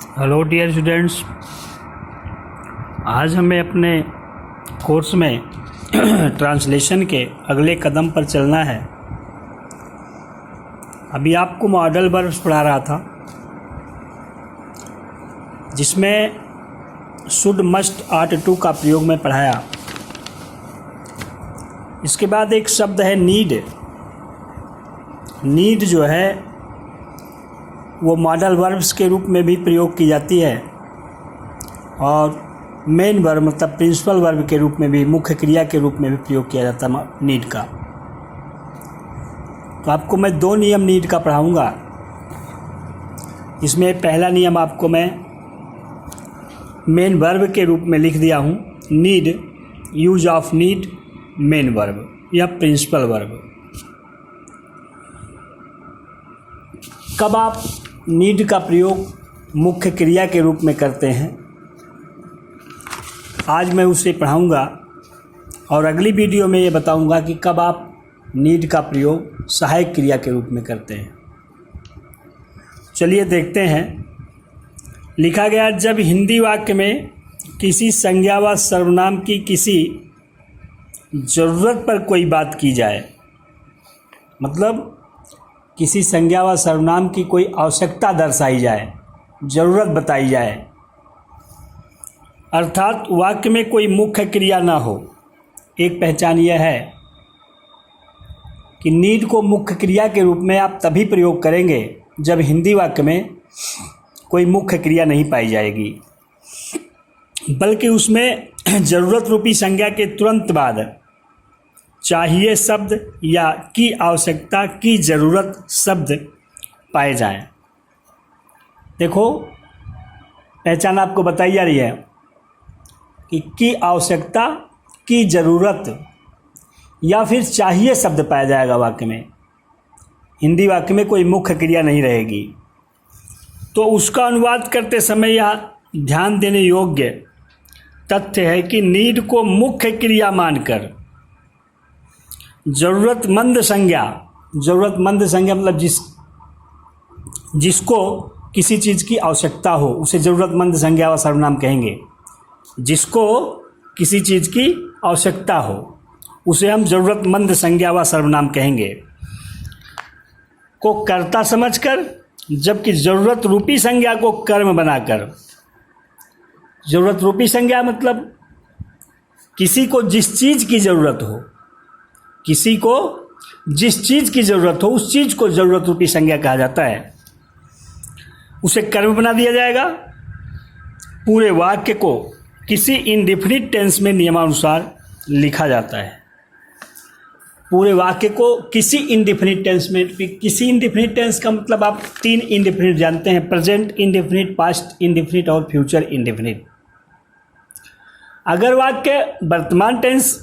Hello dear students, आज हमें अपने कोर्स में ट्रांसलेशन के अगले कदम पर चलना है। अभी आपको मॉडल वर्ब्स पढ़ा रहा था, जिसमें शुड, मस्ट, आर्ट टू का प्रयोग में पढ़ाया। इसके बाद एक शब्द है नीड। नीड जो है वो मॉडल वर्ब्स के रूप में भी प्रयोग की जाती है और मेन वर्ब मतलब प्रिंसिपल वर्ब के रूप में भी, मुख्य क्रिया के रूप में भी प्रयोग किया जाता है नीड का। तो आपको मैं 2 नियम नीड का पढ़ाऊँगा। इसमें पहला नियम आपको मैं मेन वर्ब के रूप में लिख दिया हूँ, need, use of need, main verb या प्रिंसिपल वर्ब। कब आप नीड का प्रयोग मुख्य क्रिया के रूप में करते हैं, आज मैं उसे पढ़ाऊंगा और अगली वीडियो में ये बताऊंगा कि कब आप नीड का प्रयोग सहायक क्रिया के रूप में करते हैं। चलिए देखते हैं। लिखा गया, जब हिंदी वाक्य में किसी संज्ञा व सर्वनाम की किसी ज़रूरत पर कोई बात की जाए, मतलब किसी संज्ञा व सर्वनाम की कोई आवश्यकता दर्शाई जाए, ज़रूरत बताई जाए, अर्थात वाक्य में कोई मुख्य क्रिया ना हो। एक पहचान यह है कि नीड को मुख्य क्रिया के रूप में आप तभी प्रयोग करेंगे जब हिंदी वाक्य में कोई मुख्य क्रिया नहीं पाई जाएगी, बल्कि उसमें ज़रूरत रूपी संज्ञा के तुरंत बाद चाहिए शब्द या की आवश्यकता की ज़रूरत शब्द पाए जाएं। देखो, पहचान आपको बताई जा रही है कि की आवश्यकता की ज़रूरत या फिर चाहिए शब्द पाया जाएगा वाक्य में। हिंदी वाक्य में कोई मुख्य क्रिया नहीं रहेगी, तो उसका अनुवाद करते समय यह ध्यान देने योग्य तथ्य है कि नीड को मुख्य क्रिया मानकर ज़रूरतमंद संज्ञा मतलब जिसको किसी चीज़ की आवश्यकता हो उसे ज़रूरतमंद संज्ञा व सर्वनाम कहेंगे। जिसको किसी चीज़ की आवश्यकता हो उसे हम ज़रूरतमंद संज्ञा व सर्वनाम कहेंगे, को कर्ता समझकर, जबकि ज़रूरत रूपी संज्ञा को कर्म बनाकर। ज़रूरत रूपी संज्ञा मतलब किसी को जिस चीज़ की ज़रूरत हो, किसी को जिस चीज़ की ज़रूरत हो उस चीज़ को ज़रूरत रूपी संज्ञा कहा जाता है, उसे कर्म बना दिया जाएगा। पूरे वाक्य को किसी इंडेफिनिट टेंस में नियमानुसार लिखा जाता है। पूरे वाक्य को किसी इंडेफिनिट टेंस में, किसी इंडेफिनिट टेंस का मतलब आप 3 इंडेफिनिट जानते हैं, प्रेजेंट इंडेफिनिट, पास्ट इंडेफिनिट और फ्यूचर इंडेफिनिट। अगर वाक्य वर्तमान टेंस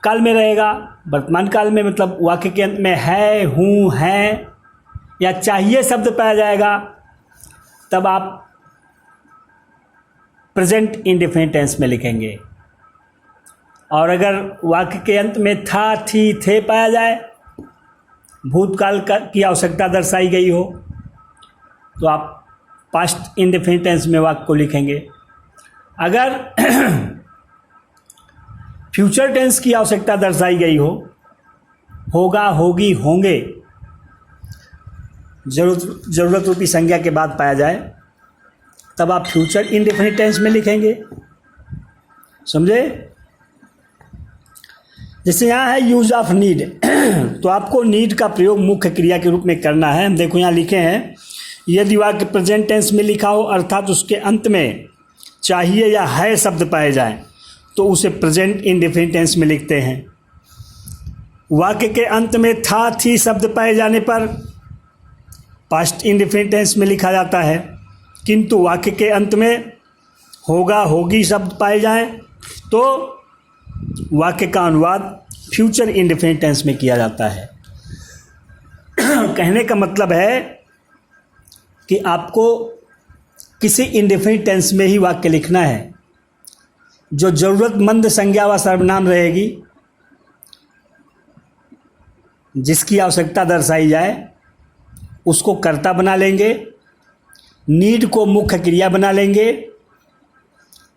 काल में रहेगा, वर्तमान काल में मतलब वाक्य के अंत में है, हूँ, हैं या चाहिए शब्द पाया जाएगा, तब आप प्रेजेंट इंडेफिनिट टेंस में लिखेंगे। और अगर वाक्य के अंत में था, थी, थे पाया जाए, भूतकाल की आवश्यकता दर्शाई गई हो, तो आप पास्ट इंडेफिनिट टेंस में वाक्य को लिखेंगे। अगर फ्यूचर टेंस की आवश्यकता दर्शाई गई हो, होगा, होगी, होंगे, ज़रूरत रूपी संज्ञा के बाद पाया जाए, तब आप फ्यूचर इंडेफिनिट टेंस में लिखेंगे। समझे? जैसे यहाँ है यूज ऑफ नीड, तो आपको नीड का प्रयोग मुख्य क्रिया के रूप में करना है। हम देखो यहाँ लिखे हैं, यदि वाक्य प्रेजेंट टेंस में लिखा हो अर्थात उसके अंत में चाहिए या है शब्द पाए जाएं, तो उसे प्रेजेंट इंडेफिनिट टेंस में लिखते हैं। वाक्य के अंत में था, थी शब्द पाए जाने पर पास्ट इंडेफिनिट टेंस में लिखा जाता है, किंतु वाक्य के अंत में होगा, होगी शब्द पाए जाएं तो वाक्य का अनुवाद फ्यूचर इंडेफिनिट टेंस में किया जाता है। कहने का मतलब है कि आपको किसी इंडेफिनिट टेंस में ही वाक्य लिखना है। जो ज़रूरतमंद संज्ञा व सर्वनाम रहेगी, जिसकी आवश्यकता दर्शाई जाए, उसको कर्ता बना लेंगे नीड को मुख्य क्रिया बना लेंगे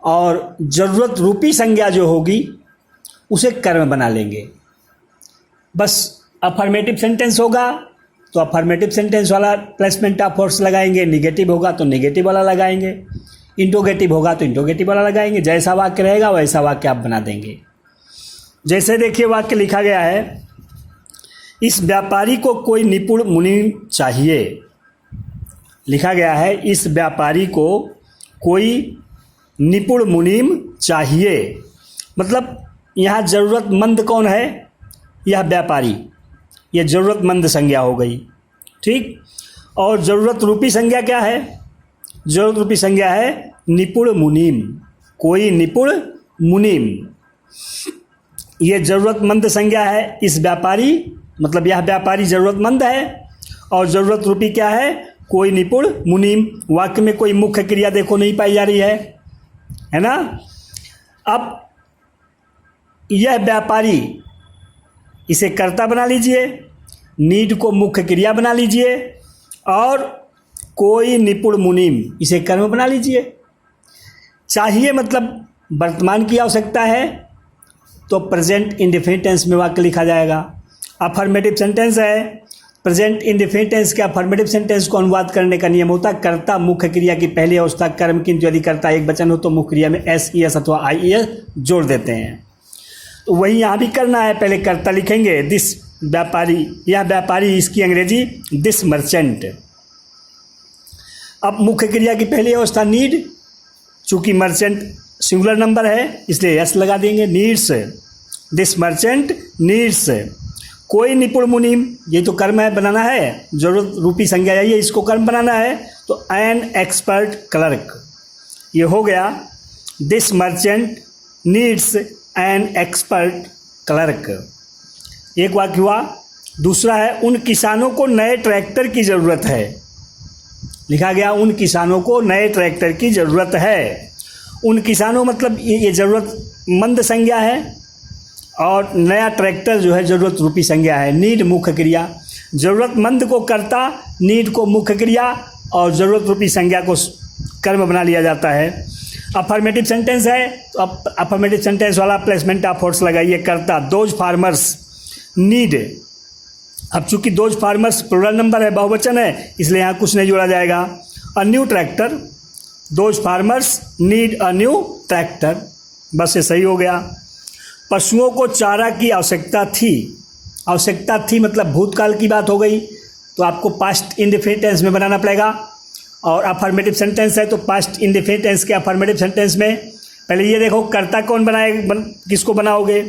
और ज़रूरत रूपी संज्ञा जो होगी उसे कर्म बना लेंगे। बस अफर्मेटिव सेंटेंस होगा तो अफर्मेटिव सेंटेंस वाला प्लेसमेंट ऑफ फोर्स लगाएंगे, निगेटिव होगा तो निगेटिव वाला लगाएंगे, इंट्रोगेटिव होगा तो इंट्रोगेटिव वाला लगाएंगे। जैसा वाक्य रहेगा वैसा वाक्य आप बना देंगे। जैसे देखिए वाक्य लिखा गया है, इस व्यापारी को कोई निपुण मुनीम चाहिए। लिखा गया है, इस व्यापारी को कोई निपुण मुनीम चाहिए। मतलब यहाँ ज़रूरतमंद कौन है? यह व्यापारी, यह ज़रूरतमंद संज्ञा हो गई, ठीक। और ज़रूरत रूपी संज्ञा क्या है? ज़रूरत रूपी संज्ञा है निपुण मुनीम, कोई निपुण मुनीम। ये ज़रूरतमंद संज्ञा है इस व्यापारी, मतलब यह व्यापारी ज़रूरतमंद है। और ज़रूरत रूपी क्या है? कोई निपुण मुनीम। वाक्य में कोई मुख्य क्रिया देखो नहीं पाई जा रही है ना। अब यह व्यापारी, इसे कर्ता बना लीजिए, नीड को मुख्य क्रिया बना लीजिए और कोई निपुण मुनीम, इसे कर्म बना लीजिए। चाहिए मतलब वर्तमान की आवश्यकता है तो प्रेजेंट इंडेफिनिट टेंस में वाक्य लिखा जाएगा। अफर्मेटिव सेंटेंस है, प्रेजेंट इंडेफिनिट टेंस के अफर्मेटिव सेंटेंस को अनुवाद करने का नियम होता है कर्ता मुख्य क्रिया की पहली अवस्था कर्म, किंतु यदि कर्ता एक वचन हो तो मुख्य क्रिया में एस ई एस अथवा आई ई एस जोड़ देते हैं। तो वही यहाँ भी करना है। पहले कर्ता लिखेंगे दिस व्यापारी, यह व्यापारी, इसकी अंग्रेजी दिस मर्चेंट। अब मुख्य क्रिया की पहली अवस्था नीड, चूंकि मर्चेंट सिंगुलर नंबर है इसलिए यस लगा देंगे। नीड्स, दिस मर्चेंट नीड्स कोई निपुण मुनीम, ये तो कर्म है, बनाना है, जरूरत रूपी संज्ञा है, इसको कर्म बनाना है तो एन एक्सपर्ट क्लर्क, ये हो गया। This merchant needs an expert clerk, एक वाक्य हुआ। दूसरा है उन किसानों को नए ट्रैक्टर की ज़रूरत है। लिखा गया उन किसानों को नए ट्रैक्टर की ज़रूरत है। उन किसानों मतलब ये ज़रूरतमंद संज्ञा है और नया ट्रैक्टर जो है ज़रूरत रूपी संज्ञा है। नीड मुख्य क्रिया, ज़रूरतमंद को कर्ता, नीड को मुख्य क्रिया और ज़रूरत रूपी संज्ञा को कर्म बना लिया जाता है। अफर्मेटिव सेंटेंस है तो अफर्मेटिव सेंटेंस वाला प्लेसमेंट ऑफ फोर्स लगाइए कर्ता। दोज फार्मर्स नीड, अब चूंकि दोज फार्मर्स प्लूरल नंबर है, बहुवचन है, इसलिए यहाँ कुछ नहीं जोड़ा जाएगा। A new tractor, those farmers need a new tractor, बस ये सही हो गया। पशुओं को चारा की आवश्यकता थी। आवश्यकता थी मतलब भूतकाल की बात हो गई तो आपको पास्ट इंडेफिनिट टेंस में बनाना पड़ेगा। और अफर्मेटिव सेंटेंस है तो पास्ट इंडेफिनिट टेंस के अफर्मेटिव सेंटेंस में पहले ये देखो कर्ता कौन किसको बनाओगे?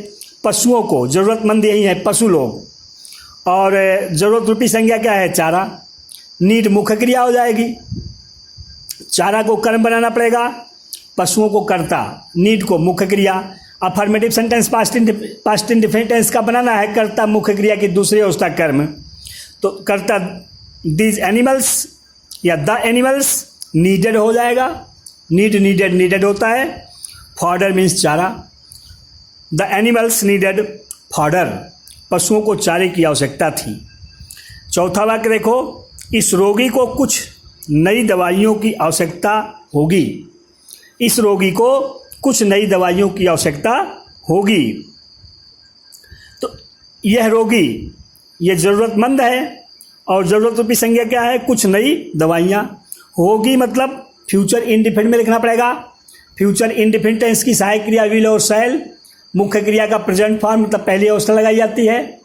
पशुओं को, ज़रूरतमंद यही है पशु लोग। और ज़रूरत रूपी संज्ञा क्या है? चारा। नीड मुख्य क्रिया हो जाएगी, चारा को कर्म बनाना पड़ेगा, पशुओं को कर्ता, नीड को मुख्य क्रिया। Affirmative sentence past indefinite tense का बनाना है कर्ता मुख्य क्रिया की दूसरी अवस्था कर्म, तो कर्ता दीज एनिमल्स या द एनिमल्स नीडेड हो जाएगा। नीड नीडेड होता है। फॉडर मीन्स चारा, द एनिमल्स नीडेड फॉडर, पशुओं को चारे की आवश्यकता थी। चौथा वाक्य देखो, इस रोगी को कुछ नई दवाइयों की आवश्यकता होगी। इस रोगी को कुछ नई दवाइयों की आवश्यकता होगी। तो यह रोगी, यह ज़रूरतमंद है और ज़रूरत रूपी संज्ञा क्या है? कुछ नई दवाइयाँ। होगी मतलब फ्यूचर इंडिफिनिट में लिखना पड़ेगा। फ्यूचर इंडिफिनिट टेंस की सहायक क्रिया विल और शैल, मुख्य क्रिया का प्रेजेंट फॉर्म मतलब पहली अवस्था लगाई जाती है।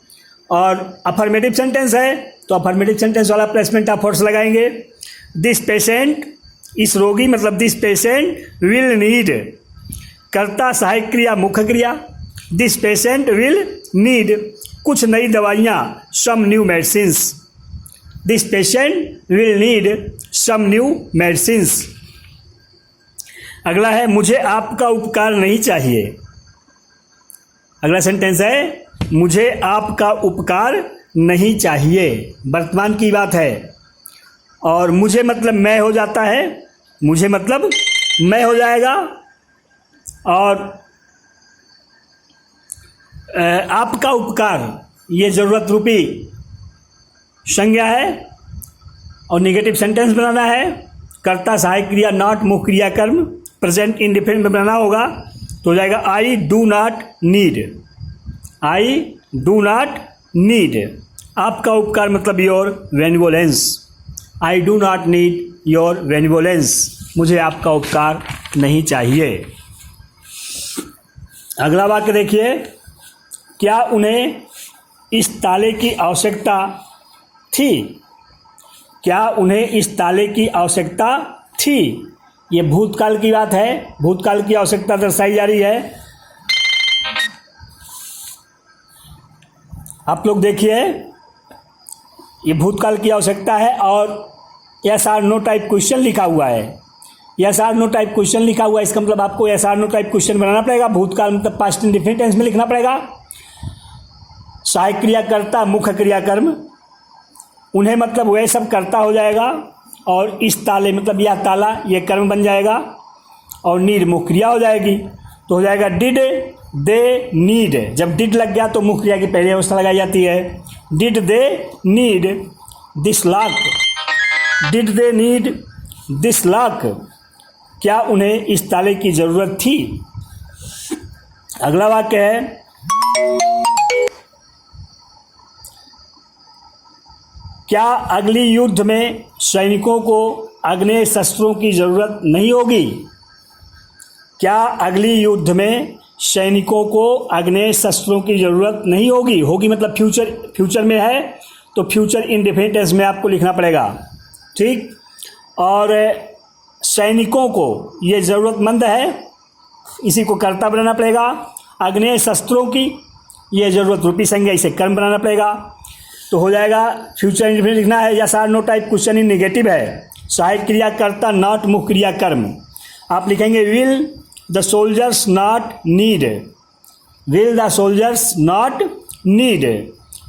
और अफर्मेटिव सेंटेंस है तो अफर्मेटिव सेंटेंस वाला प्लेसमेंट ऑफ फोर्स लगाएंगे। दिस पेशेंट, इस रोगी मतलब दिस पेशेंट विल नीड, कर्ता सहायक क्रिया मुख्य क्रिया, दिस पेशेंट विल नीड कुछ नई दवाइयाँ, some new medicines. This patient will need some new medicines. अगला है मुझे आपका उपकार नहीं चाहिए। अगला सेंटेंस है मुझे आपका उपकार नहीं चाहिए, वर्तमान की बात है। और मुझे मतलब मैं हो जाता है, मुझे मतलब मैं हो जाएगा। और आपका उपकार ये ज़रूरत रूपी संज्ञा है और नेगेटिव सेंटेंस बनाना है। कर्ता सहायक क्रिया नॉट मुख्य क्रिया कर्म प्रेजेंट इंडिफिनिट में बनाना होगा तो हो जाएगा I do not need. I do not need आपका उपकार मतलब your benevolence. I do not need your benevolence मुझे आपका उपकार नहीं चाहिए। अगला वाक्य देखिए, क्या उन्हें इस ताले की आवश्यकता थी? क्या उन्हें इस ताले की आवश्यकता थी? ये भूतकाल की बात है, भूतकाल की आवश्यकता दर्शाई जा रही है। आप लोग देखिए, ये भूतकाल की आवश्यकता है और yes or no type question लिखा हुआ है। Yes or no type question लिखा हुआ है, इसका मतलब आपको yes or no type question बनाना पड़ेगा। भूतकाल मतलब पास्ट इंडेफिनिट टेंस में लिखना पड़ेगा। सहायक क्रिया कर्ता मुख्य क्रिया कर्म, उन्हें मतलब वह सब कर्ता हो जाएगा और इस ताले मतलब यह ताला ये कर्म बन जाएगा और नीड मुख्य क्रिया हो जाएगी तो हो जाएगा डिड दे नीड। जब डिड लग गया तो मुख्य क्रिया की पहली अवस्था लगाई जाती है। Did they need this lock, did they need this lock, क्या उन्हें इस ताले की जरूरत थी? अगला वाक्य है, क्या अगली युद्ध में सैनिकों को आग्नेय शस्त्रों की जरूरत नहीं होगी? क्या अगली युद्ध में सैनिकों को आग्नेय शस्त्रों की जरूरत नहीं होगी? होगी मतलब फ्यूचर में है तो फ्यूचर इंडेफिनिट टेंस में आपको लिखना पड़ेगा, ठीक। और सैनिकों को ये ज़रूरतमंद है, इसी को कर्ता बनाना पड़ेगा। आग्नेय शस्त्रों की ये ज़रूरत रूपी संज्ञा, इसे कर्म बनाना पड़ेगा तो हो जाएगा फ्यूचर इंडेफिनिट लिखना है। Yes or no type question in negative है। सहायक क्रिया कर्ता नॉट मुख्य क्रिया कर्म, आप लिखेंगे will the soldiers not need, will the soldiers not need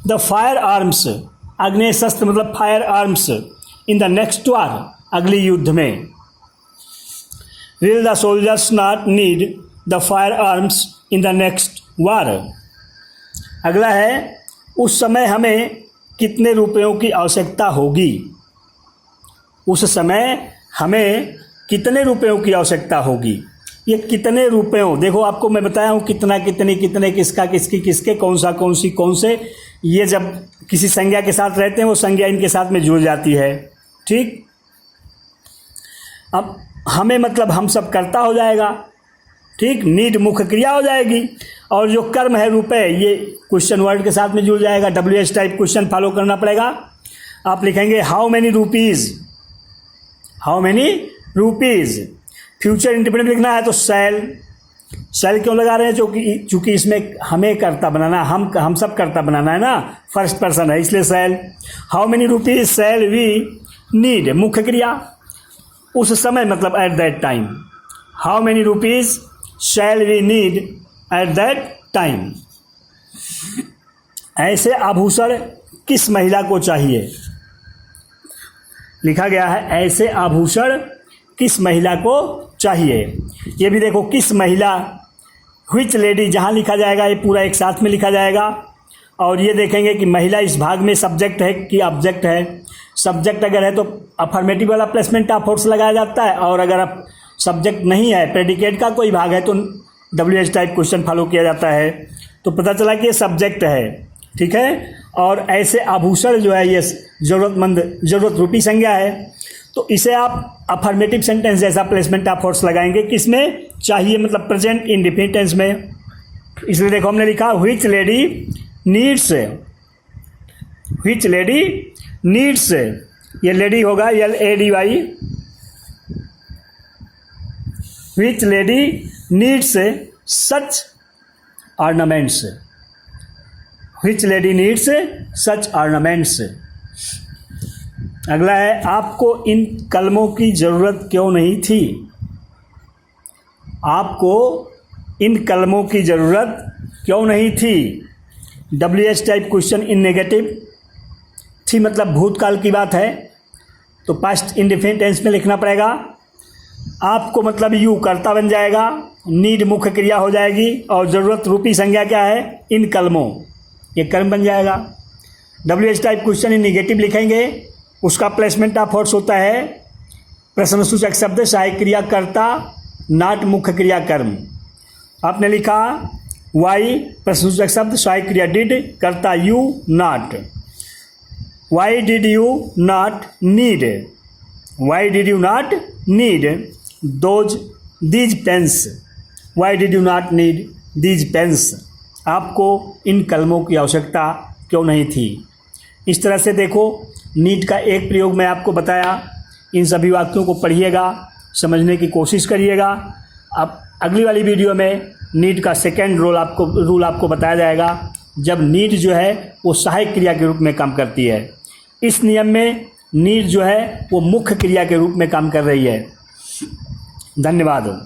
the firearms, आग्नेय शस्त्र मतलब firearms in the next war, अगली युद्ध में। Will the soldiers not need the firearms in the next war. अगला है, उस समय हमें कितने रुपयों की आवश्यकता होगी? उस समय हमें कितने रुपयों की आवश्यकता होगी? ये कितने रुपयों, देखो आपको मैं बताया हूँ कितना कितने कितने किसका किसकी किसके कौन सा कौन सी कौन से, ये जब किसी संज्ञा के साथ रहते हैं वो संज्ञा इनके साथ में जुड़ जाती है, ठीक। अब हमें मतलब हम सब कर्ता हो जाएगा, ठीक। नीड मुख्य क्रिया हो जाएगी और जो कर्म है रुपए ये क्वेश्चन वर्ड के साथ में जुड़ जाएगा। WH टाइप क्वेश्चन फॉलो करना पड़ेगा। आप लिखेंगे how many rupees, how many rupees. Future independent लिखना है तो सेल, सेल क्यों लगा रहे हैं? चूँकि इसमें हमें कर्ता बनाना, हम सब कर्ता बनाना है ना, फर्स्ट पर्सन है इसलिए shall. How many rupees shall we need, मुख्य क्रिया, उस समय मतलब at that time. How many rupees shall we need at that time. ऐसे आभूषण किस महिला को चाहिए? लिखा गया है ऐसे आभूषण किस महिला को चाहिए। ये भी देखो किस महिला, व्हिच लेडी, जहाँ लिखा जाएगा ये पूरा एक साथ में लिखा जाएगा। और ये देखेंगे कि महिला इस भाग में सब्जेक्ट है कि ऑब्जेक्ट है। सब्जेक्ट अगर है तो अफर्मेटिव वाला प्लेसमेंट ऑफ फोर्स लगाया जाता है, और अगर आप सब्जेक्ट नहीं है, प्रेडिकेट का कोई भाग है तो WH टाइप क्वेश्चन फॉलो किया जाता है। तो पता चला कि ये सब्जेक्ट है, ठीक है। और ऐसे आभूषण जो है ये ज़रूरत रूपी संज्ञा है, तो इसे आप अफर्मेटिव सेंटेंस जैसा प्लेसमेंट ऑफ फोर्स लगाएंगे, किसमें चाहिए मतलब प्रेजेंट इंडेफिनिट टेंस में। इसलिए देखो हमने लिखा which lady needs, which lady needs, ये लेडी होगा LADY, which lady needs such ornaments, which lady needs such ornaments. अगला है आपको इन कलमों की ज़रूरत क्यों नहीं थी? आपको इन कलमों की ज़रूरत क्यों नहीं थी? WH type question in negative थी मतलब भूतकाल की बात है, तो पास्ट इंडेफिनिट टेंस में लिखना पड़ेगा। आपको मतलब यू कर्ता बन जाएगा, नीड मुख्य क्रिया हो जाएगी और ज़रूरत रूपी संज्ञा क्या है? इन कलमों, ये कर्म बन जाएगा। WH type question in negative लिखेंगे, उसका प्लेसमेंट ऑफ फोर्स होता है प्रश्नसूचक शब्द सहायक क्रिया कर्ता, नॉट मुख्य क्रिया कर्म। आपने लिखा वाई प्रश्नसूचक शब्द सहायक क्रिया डिड, कर्ता you, not. Why did you not need, why did you not need these pens, why did you not need these pens, आपको इन कलमों की आवश्यकता क्यों नहीं थी। इस तरह से देखो, नीड का एक प्रयोग मैं आपको बताया। इन सभी वाक्यों को पढ़िएगा, समझने की कोशिश करिएगा। अब अगली वाली वीडियो में नीड का सेकेंड रूल आपको बताया जाएगा, जब नीड जो है वो सहायक क्रिया के रूप में काम करती है। इस नियम में नीड जो है वो मुख्य क्रिया के रूप में काम कर रही है। धन्यवाद।